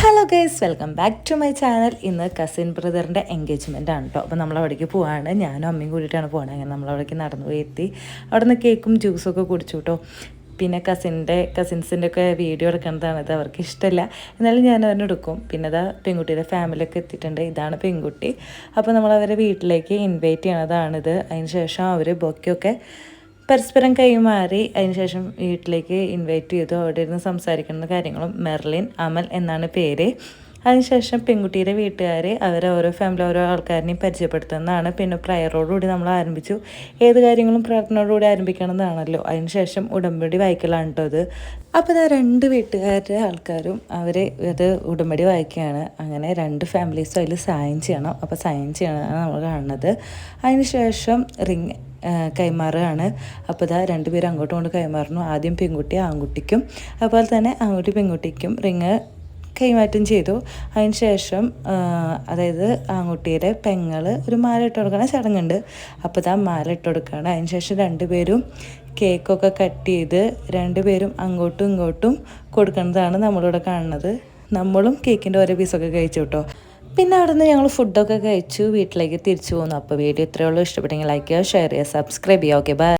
Hello guys, welcome back to my channel. ഇന്ന് cousin ബ്രദറിൻ്റെ engagement ആണ് കേട്ടോ. അപ്പോൾ നമ്മളവിടേക്ക് പോവാണ്. ഞാനും അമ്മയും കൂടിയിട്ടാണ് പോകുന്നത്. അങ്ങനെ നമ്മളവിടേക്ക് നടന്നു പോയി എത്തി. അവിടെ നിന്ന് കേക്കും ജ്യൂസൊക്കെ കുടിച്ചു കേട്ടോ. പിന്നെ കസിൻസിൻ്റെ ഒക്കെ വീഡിയോ എടുക്കുന്നതാണ്. ഇത് അവർക്ക് ഇഷ്ടമല്ല, എന്നാലും ഞാൻ അവരെടുക്കും. പിന്നെ അതാ പെൺകുട്ടിയുടെ ഫാമിലിയൊക്കെ എത്തിയിട്ടുണ്ട്. ഇതാണ് പെൺകുട്ടി. അപ്പോൾ നമ്മളവരെ വീട്ടിലേക്ക് ഇൻവൈറ്റ് ചെയ്യണതാണിത്. അതിന് ശേഷം അവർ ബൊക്കെയൊക്കെ പരസ്പരം കൈമാറി അതിനുശേഷം വീട്ടിലേക്ക് ഇൻവൈറ്റ് ചെയ്തു. അവിടെ ഇരുന്ന് സംസാരിക്കുന്ന കാര്യങ്ങളും. മെർലിൻ അമൽ എന്നാണ് പേര്. അതിനുശേഷം പെൺകുട്ടിയുടെ വീട്ടുകാർ ഓരോ ഫാമിലി ഓരോ ആൾക്കാരിനെയും പരിചയപ്പെടുത്തുന്നതാണ്. പിന്നെ പ്രയറോടുകൂടി നമ്മൾ ആരംഭിച്ചു. ഏത് കാര്യങ്ങളും പ്രാർത്ഥനയോടുകൂടി ആരംഭിക്കണമെന്നാണല്ലോ. അതിനുശേഷം ഉടമ്പടി വായിക്കലാണ് കേട്ടോ അത്. അപ്പോൾ ഇതാ രണ്ട് വീട്ടുകാരുടെ ആൾക്കാരും ഇത് ഉടമ്പടി വായിക്കുകയാണ്. അങ്ങനെ രണ്ട് ഫാമിലീസും അതിൽ സൈൻ ചെയ്യണം. അപ്പോൾ സൈൻ ചെയ്യണമെന്നാണ് നമ്മൾ കാണുന്നത്. അതിനുശേഷം റിങ് കൈമാറുകയാണ്. അപ്പോൾ ഇതാ രണ്ടുപേരും അങ്ങോട്ടും കൊണ്ട് കൈമാറുന്നു. ആദ്യം പെൺകുട്ടി ആൺകുട്ടിക്കും, അതുപോലെ തന്നെ ആൺകുട്ടി പെൺകുട്ടിക്കും റിങ് കൈമാറ്റം ചെയ്തു. അതിന് ശേഷം അതായത് ആൺകുട്ടിയുടെ പെങ്ങൾ ഒരു മാല ഇട്ട് കൊടുക്കണ ചടങ്ങുണ്ട്. അപ്പോൾ ഇതാ മാല ഇട്ട് കൊടുക്കുകയാണ്. അതിന് ശേഷം രണ്ടുപേരും കേക്കൊക്കെ കട്ട് ചെയ്ത് രണ്ടുപേരും അങ്ങോട്ടും ഇങ്ങോട്ടും കൊടുക്കുന്നതാണ് നമ്മളിവിടെ കാണുന്നത്. നമ്മളും കേക്കിൻ്റെ ഓരോ പീസൊക്കെ കഴിച്ചു കേട്ടോ. പിന്നെ അവിടെ നിന്ന് ഞങ്ങൾ ഫുഡൊക്കെ കഴിച്ചു വീട്ടിലേക്ക് തിരിച്ചു പോന്നു. അപ്പോൾ വീഡിയോ ഇത്രയേ ഉള്ളൂ. ഇഷ്ടപ്പെട്ടെങ്കിൽ ലൈക്ക് ചെയ്യുക, ഷെയർ ചെയ്യുക, സബ്സ്ക്രൈബ് ചെയ്യുക. Okay, by.